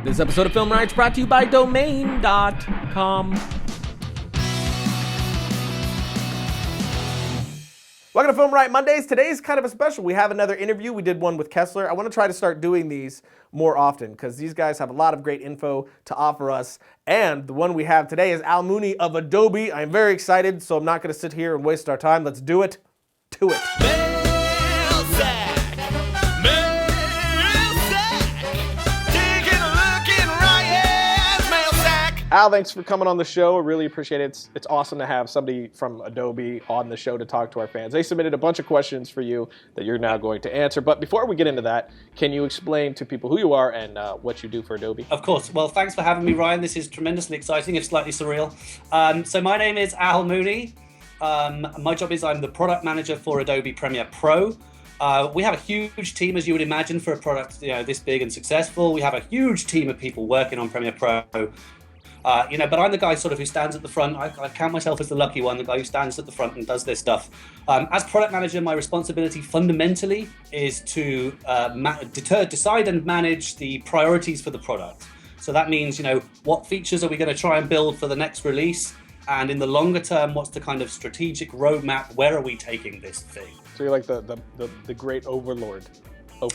This episode of Film Riot is brought to you by Domain.com. Welcome to Film Riot Mondays. Today's kind of a special. We have another interview. We did one with Kessler. I want to try to start doing these more often because these guys have a lot of great info to offer us. And the one we have today is Al Mooney of Adobe. I'm very excited, so I'm not going to sit here and waste our time. Let's do it to it. Al, thanks for coming on the show. I really appreciate it. It's awesome to have somebody from Adobe on the show to talk to our fans. They submitted a bunch of questions for you that you're now going to answer. But before we get into that, can you explain to people who you are and what you do for Adobe? Of course. Well, thanks for having me, Ryan. This is tremendously exciting, if slightly surreal. So my name is Al Mooney. My job is I'm the product manager for Adobe Premiere Pro. We have a huge team, as you would imagine, for a product this big and successful. We have a huge team of people working on Premiere Pro. But I'm the guy sort of who stands at the front. I count myself as the lucky one, the guy who stands at the front and does this stuff. As product manager, my responsibility fundamentally is to decide and manage the priorities for the product. So that means, what features are we going to try and build for the next release? And in the longer term, what's the kind of strategic roadmap? Where are we taking this thing? So you're like the great overlord.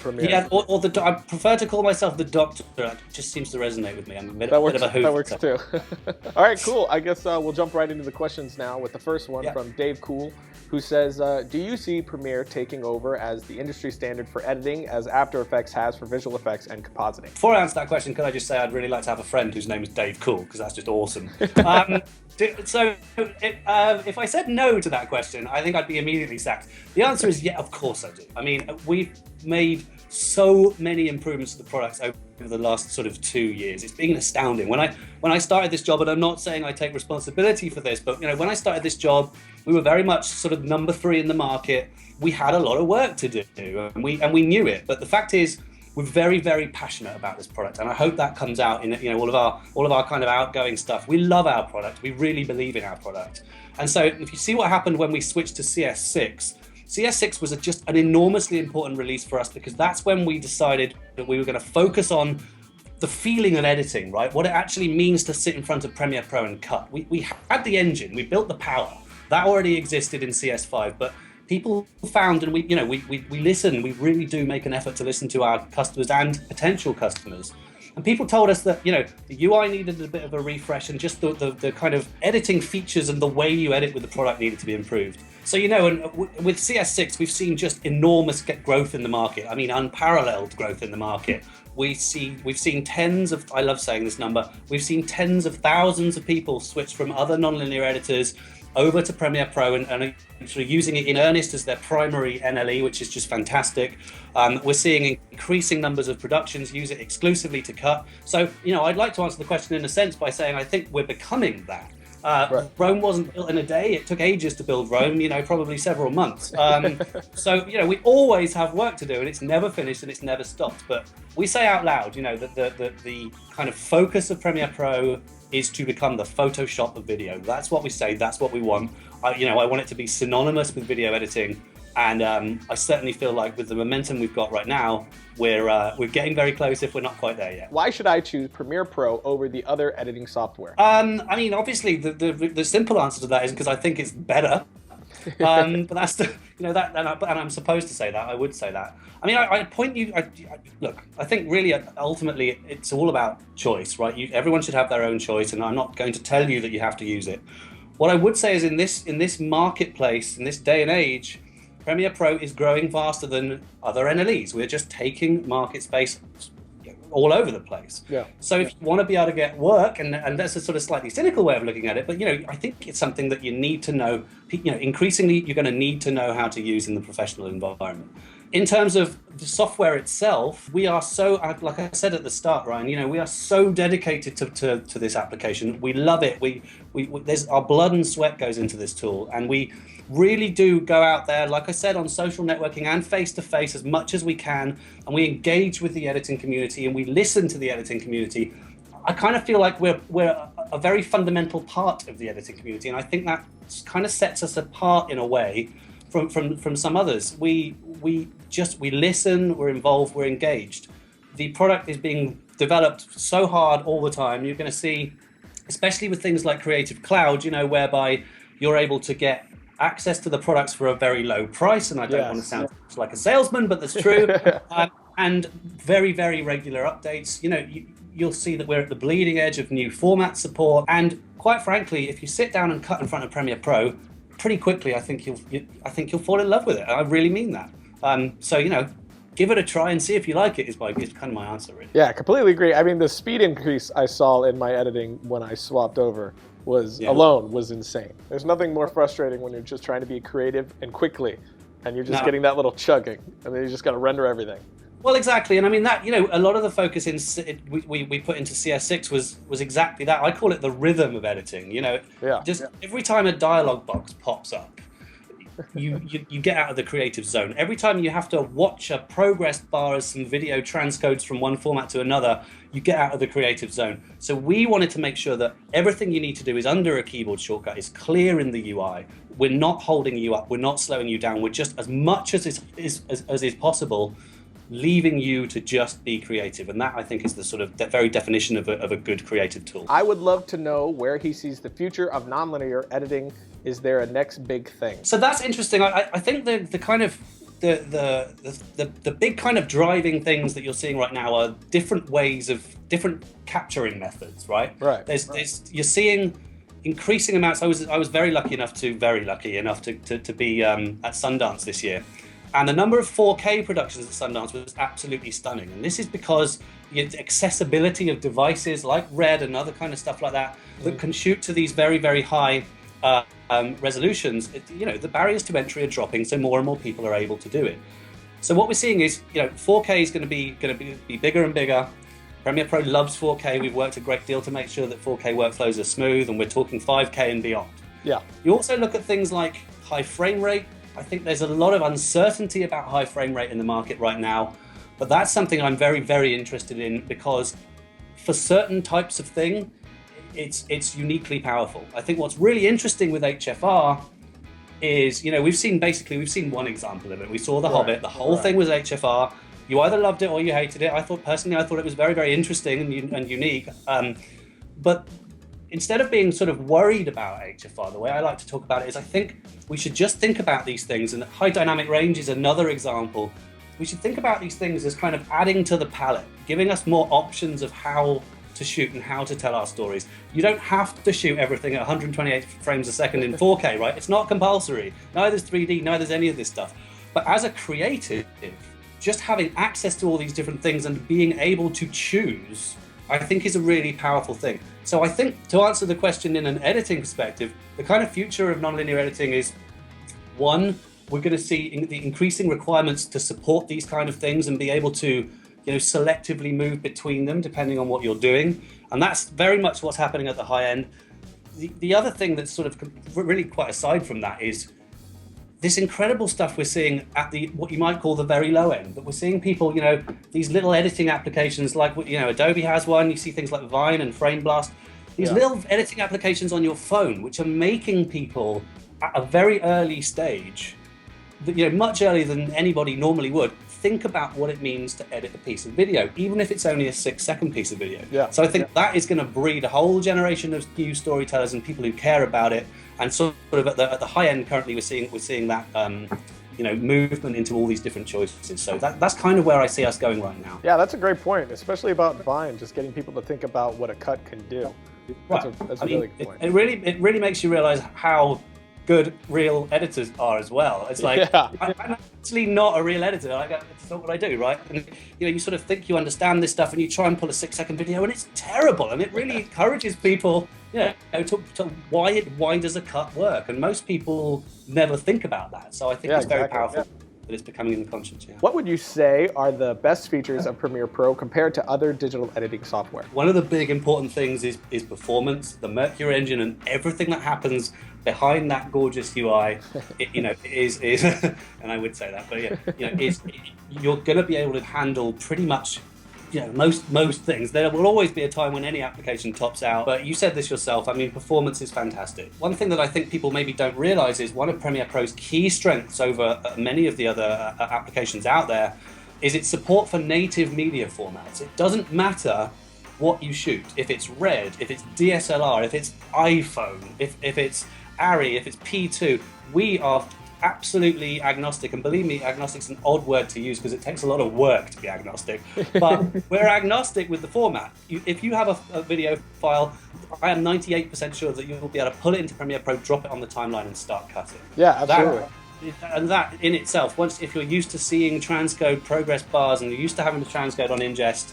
Premiere. Yeah, I prefer to call myself the doctor. It just seems to resonate with me. I'm a bit of a hoot. That works too. All right, cool. I guess we'll jump right into the questions now with the first one from Dave Cool, who says, do you see Premiere taking over as the industry standard for editing as After Effects has for visual effects and compositing? Before I answer that question, could I just say I'd really like to have a friend whose name is Dave Cool, because that's just awesome. So if I said no to that question, I think I'd be immediately sacked. The answer is yeah, of course I do. I mean, we've made so many improvements to the products over the last sort of 2 years. It's been astounding. When I started this job, and I'm not saying I take responsibility for this, but when I started this job, we were very much sort of number 3 in the market. We had a lot of work to do, and we knew it. But the fact is, we're very, very passionate about this product, and I hope that comes out in all of our kind of outgoing stuff. We love our product. We really believe in our product. And so, if you see what happened when we switched to CS6, CS6 was just an enormously important release for us because that's when we decided that we were going to focus on the feeling of editing, right? What it actually means to sit in front of Premiere Pro and cut. We had the engine, we built the power. That already existed in CS5, but people found, and we listen, we really do make an effort to listen to our customers and potential customers. And people told us that, the UI needed a bit of a refresh and just the kind of editing features and the way you edit with the product needed to be improved. So, and with CS6, we've seen just enormous growth in the market. I mean, unparalleled growth in the market. We've seen tens of, I love saying this number, we've seen tens of thousands of people switch from other nonlinear editors over to Premiere Pro and sort of using it in earnest as their primary NLE, which is just fantastic. We're seeing increasing numbers of productions use it exclusively to cut. So, I'd like to answer the question in a sense by saying I think we're becoming that. Right. Rome wasn't built in a day. It took ages to build Rome, probably several months. So, we always have work to do, and it's never finished and it's never stopped. But we say out loud, that the kind of focus of Premiere Pro is to become the Photoshop of video. That's what we say. That's what we want. I want it to be synonymous with video editing. And I certainly feel like with the momentum we've got right now, we're getting very close if we're not quite there yet. Why should I choose Premiere Pro over the other editing software? I mean, obviously, the simple answer to that is because I think it's better. But that's and I'm supposed to say that. I would say that. I mean, I point you. Look, I think really, ultimately, it's all about choice, right? Everyone should have their own choice, and I'm not going to tell you that you have to use it. What I would say is in this marketplace, in this day and age, Premiere Pro is growing faster than other NLEs. We're just taking market space all over the place. Yeah. So if you want to be able to get work, and that's a sort of slightly cynical way of looking at it, but I think it's something that you need to know. Increasingly, you're going to need to know how to use in the professional environment. In terms of the software itself, we are so, like I said at the start, Ryan, we are so dedicated to this application. We love it. There's our blood and sweat goes into this tool, and we really do go out there, like I said, on social networking and face-to-face as much as we can, and we engage with the editing community and we listen to the editing community. I kind of feel like we're a very fundamental part of the editing community, and I think that kind of sets us apart in a way from some others. We listen, we're involved, we're engaged. The product is being developed so hard all the time. You're going to see, especially with things like Creative Cloud, whereby you're able to get access to the products for a very low price. And I don't want to sound like a salesman, but that's true. And very, very regular updates. You'll see that we're at the bleeding edge of new format support. And quite frankly, if you sit down and cut in front of Premiere Pro, pretty quickly, I think you'll fall in love with it. I really mean that. So give it a try and see if you like it is kind of my answer, really. Yeah, completely agree. I mean, the speed increase I saw in my editing when I swapped over was insane. There's nothing more frustrating when you're just trying to be creative and quickly, and you're just getting that little chugging, and then you just got to render everything. Well, exactly, and I mean that a lot of the focus we put into CS6 was exactly that. I call it the rhythm of editing. Every time a dialogue box pops up, you get out of the creative zone. Every time you have to watch a progress bar as some video transcodes from one format to another, you get out of the creative zone. So we wanted to make sure that everything you need to do is under a keyboard shortcut, is clear in the UI. We're not holding you up, we're not slowing you down, we're just, as much as is possible, leaving you to just be creative. And that, I think, is the sort of very definition of a good creative tool. I would love to know where he sees the future of nonlinear editing. Is there a next big thing? So that's interesting. I think the kind of the big kind of driving things that you're seeing right now are different ways of different capturing methods, right? Right. You're seeing increasing amounts. I was very lucky enough to be at Sundance this year. And the number of 4K productions at Sundance was absolutely stunning. And this is because the accessibility of devices like Red and other kind of stuff like that can shoot to these very, very high resolutions. The barriers to entry are dropping, so more and more people are able to do it. So what we're seeing is, 4K is going to be bigger and bigger. Premiere Pro loves 4K. We've worked a great deal to make sure that 4K workflows are smooth, and we're talking 5K and beyond. Yeah. You also look at things like high frame rate. I think there's a lot of uncertainty about high frame rate in the market right now, but that's something I'm very, very interested in, because for certain types of thing, it's uniquely powerful. I think what's really interesting with HFR is, we've seen one example of it. We saw The Hobbit. The whole thing was HFR. You either loved it or you hated it. I thought it was very, very interesting and unique. But instead of being sort of worried about HFR, the way I like to talk about it is, I think we should just think about these things, and high dynamic range is another example. We should think about these things as kind of adding to the palette, giving us more options of how to shoot and how to tell our stories. You don't have to shoot everything at 128 frames a second in 4K, right? It's not compulsory. Neither's 3D, neither's any of this stuff. But as a creative, just having access to all these different things and being able to choose, I think, is a really powerful thing. So I think, to answer the question in an editing perspective, the kind of future of nonlinear editing is, one, we're going to see the increasing requirements to support these kind of things and be able to selectively move between them depending on what you're doing. And that's very much what's happening at the high end. The other thing that's sort of really quite aside from that is this incredible stuff we're seeing at what you might call the very low end. But we're seeing people, these little editing applications like, Adobe has one. You see things like Vine and Frame Blast. These little editing applications on your phone, which are making people at a very early stage, much earlier than anybody normally would, think about what it means to edit a piece of video, even if it's only a 6-second piece of video. Yeah. So I think that is going to breed a whole generation of new storytellers and people who care about it. And sort of at the high end, currently we're seeing that movement into all these different choices. So that's kind of where I see us going right now. Yeah, that's a great point, especially about Vine, just getting people to think about what a cut can do. That's a really good point. It really makes you realize how good real editors are as well. It's like, I'm actually not a real editor. It's not what I do, right? And you sort of think you understand this stuff, and you try and pull a 6-second video, and it's terrible. And it really encourages people, to why does a cut work? And most people never think about that. So I think it's very powerful that it's becoming in the conscience. Yeah. What would you say are the best features of Premiere Pro compared to other digital editing software? One of the big important things is performance. The Mercury engine and everything that happens behind that gorgeous UI, is and I would say that, but you're going to be able to handle pretty much, most things. There will always be a time when any application tops out. But you said this yourself. I mean, performance is fantastic. One thing that I think people maybe don't realize is one of Premiere Pro's key strengths over many of the other applications out there is its support for native media formats. It doesn't matter what you shoot. If it's RED, if it's DSLR, if it's iPhone, if it's ARRI, if it's P2, we are absolutely agnostic. And believe me, agnostic's an odd word to use because it takes a lot of work to be agnostic. But we're agnostic with the format. If you have a video file, I am 98% sure that you'll be able to pull it into Premiere Pro, drop it on the timeline and start cutting. Yeah, absolutely. And that in itself, if you're used to seeing transcode progress bars and you're used to having to transcode on ingest,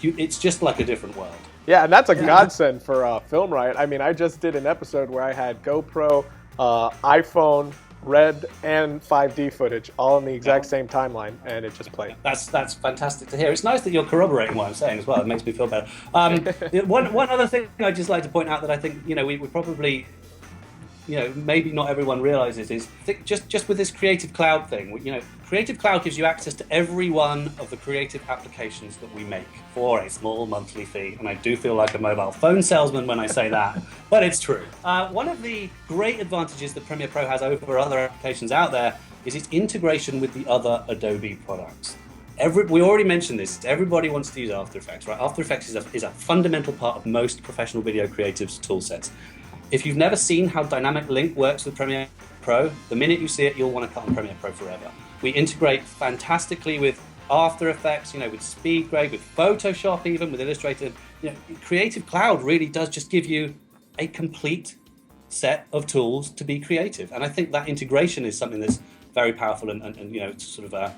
it's just like a different world. Yeah, and that's a godsend for FilmRiot. I mean, I just did an episode where I had GoPro, iPhone, RED, and 5D footage all in the exact same timeline, and it just played. That's fantastic to hear. It's nice that you're corroborating what I'm saying as well. It makes me feel better. One other thing I'd just like to point out that I think we probably, maybe not everyone realizes is just with this Creative Cloud thing. Creative Cloud gives you access to every one of the creative applications that we make for a small monthly fee. And I do feel like a mobile phone salesman when I say that, but it's true. One of the great advantages that Premiere Pro has over other applications out there is its integration with the other Adobe products. We already mentioned this. Everybody wants to use After Effects, right? After Effects is a fundamental part of most professional video creatives' tool sets. If you've never seen how Dynamic Link works with Premiere Pro, the minute you see it, you'll want to cut on Premiere Pro forever. We integrate fantastically with After Effects, with SpeedGrade, with Photoshop, even with Illustrator. Creative Cloud really does just give you a complete set of tools to be creative. And I think that integration is something that's very powerful and sort of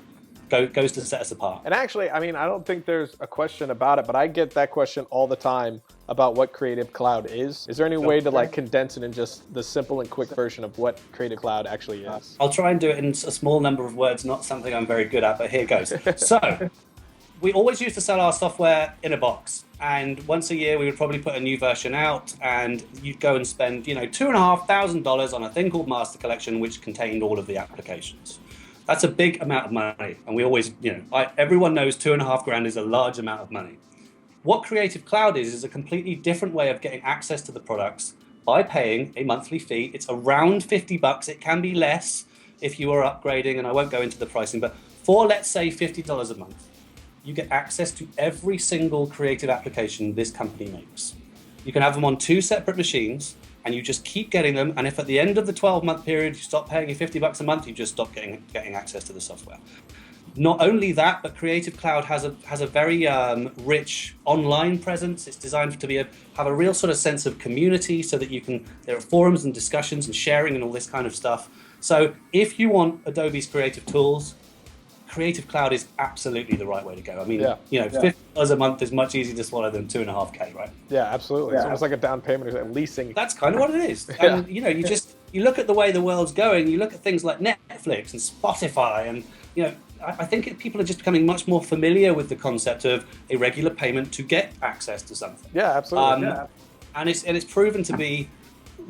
goes to set us apart. And actually, I mean, I don't think there's a question about it, but I get that question all the time about what Creative Cloud is. Is there any way to condense it in just the simple and quick version of what Creative Cloud actually is? I'll try and do it in a small number of words, not something I'm very good at, but here goes. So, we always used to sell our software in a box. And once a year, we would probably put a new version out, and you'd go and spend, $2,500 on a thing called Master Collection, which contained all of the applications. That's a big amount of money, and we always, everyone knows $2,500 is a large amount of money. What Creative Cloud is a completely different way of getting access to the products by paying a monthly fee. It's around $50. It can be less if you are upgrading, and I won't go into the pricing, but for, let's say, $50 a month, you get access to every single creative application this company makes. You can have them on 2 separate machines, and you just keep getting them. And if at the end of the 12-month period you stop paying your $50 a month, you just stop getting access to the software. Not only that, but Creative Cloud has a very rich online presence. It's designed to have a real sort of sense of community, so that there are forums and discussions and sharing and all this kind of stuff. So if you want Adobe's creative tools, Creative Cloud is absolutely the right way to go. I mean, $50 a month is much easier to swallow than $2,500, right? Yeah, absolutely. Yeah. It's almost like a down payment or leasing. That's kind of what it is. And you look at the way the world's going. You look at things like Netflix and Spotify, and I think people are just becoming much more familiar with the concept of a regular payment to get access to something. Yeah, absolutely. And it's proven to be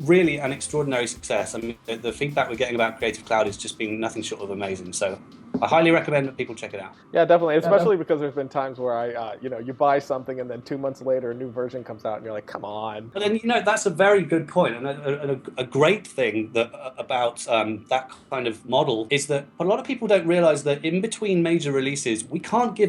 really an extraordinary success. I mean, the feedback we're getting about Creative Cloud has just been nothing short of amazing. So I highly recommend that people check it out. Yeah, definitely. Especially because there's been times where you buy something and then 2 months later a new version comes out and you're like, come on. But then, that's a very good point. And a great thing about that kind of model is that a lot of people don't realize that in between major releases, we can't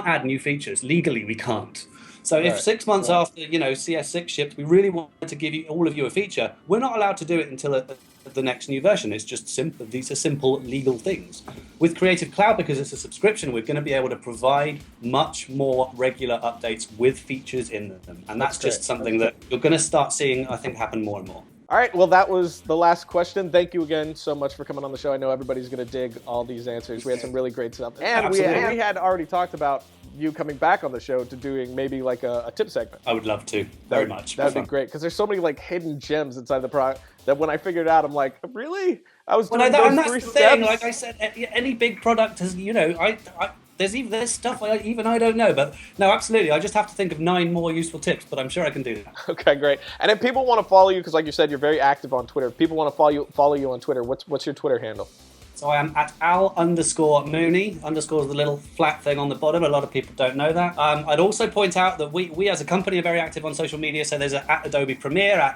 add new features. Legally, we can't. So if 6 months after, CS6 shipped, we really wanted to give all of you a feature, we're not allowed to do it until the next new version. It's just simple. These are simple legal things. With Creative Cloud, because it's a subscription, we're going to be able to provide much more regular updates with features in them. And that's just something that you're going to start seeing, I think, happen more and more. All right, well, that was the last question. Thank you again so much for coming on the show. I know everybody's going to dig all these answers. We had some really great stuff. And we had already talked about you coming back on the show to doing maybe like a tip segment. I would love to, very much. That would be great, because there's so many hidden gems inside the product that when I figured it out, I'm like, really? I was doing those 3 steps? Thing. Like I said, any big product has, there's stuff I don't know, but no, absolutely. I just have to think of 9 more useful tips, but I'm sure I can do that. Okay, great. And if people want to follow you, because like you said, you're very active on Twitter. If people want to follow you on Twitter, what's your Twitter handle? So I am at Al_Mooney. Underscore is the little flat thing on the bottom. A lot of people don't know that. I'd also point out that we as a company are very active on social media. So there's at Adobe Premiere, at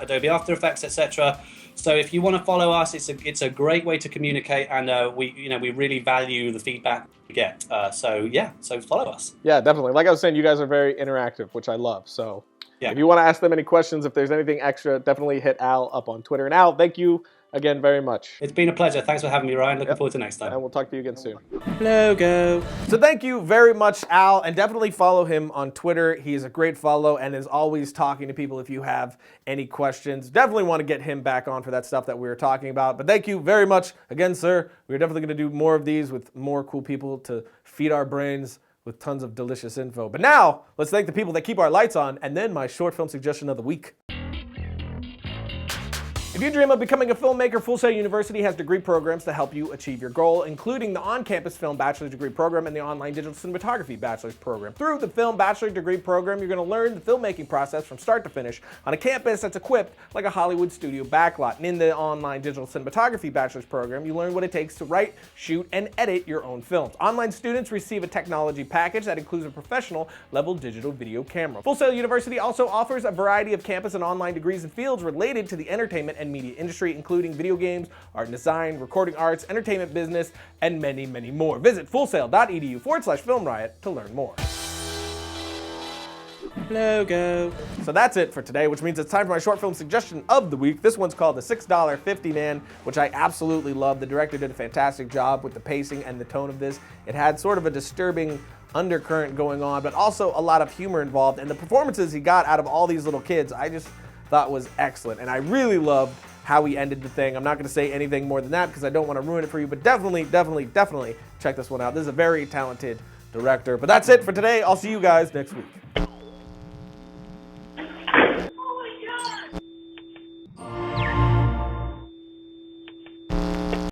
Adobe After Effects, etc. So if you want to follow us, it's a great way to communicate, and we really value the feedback we get. So follow us. Yeah, definitely. Like I was saying, you guys are very interactive, which I love. So Yeah. if you want to ask them any questions, if there's anything extra, definitely hit Al up on Twitter. And Al, thank you again very much. It's been a pleasure. Thanks for having me, Ryan. Looking forward to next time. And we'll talk to you again soon. Logo. So thank you very much, Al, and definitely follow him on Twitter. He is a great follow and is always talking to people if you have any questions. Definitely want to get him back on for that stuff that we were talking about. But thank you very much again, sir. We're definitely going to do more of these with more cool people to feed our brains with tons of delicious info. But now, let's thank the people that keep our lights on, and then my short film suggestion of the week. If you dream of becoming a filmmaker, Full Sail University has degree programs to help you achieve your goal, including the on-campus Film Bachelor's Degree Program and the online Digital Cinematography Bachelor's Program. Through the Film Bachelor Degree Program, you're going to learn the filmmaking process from start to finish on a campus that's equipped like a Hollywood studio backlot. And in the online Digital Cinematography Bachelor's Program, you learn what it takes to write, shoot, and edit your own films. Online students receive a technology package that includes a professional-level digital video camera. Full Sail University also offers a variety of campus and online degrees in fields related to the entertainment and media industry, including video games, art and design, recording arts, entertainment business, and many, many more. Visit fullsail.edu/FilmRiot to learn more. Logo. So that's it for today, which means it's time for my short film suggestion of the week. This one's called The $6.50 Man, which I absolutely love. The director did a fantastic job with the pacing and the tone of this. It had sort of a disturbing undercurrent going on, but also a lot of humor involved. And the performances he got out of all these little kids, I just thought was excellent. And I really loved how he ended the thing. I'm not going to say anything more than that because I don't want to ruin it for you, but definitely check this one out. This is a very talented director. But that's it for today. I'll see you guys next week.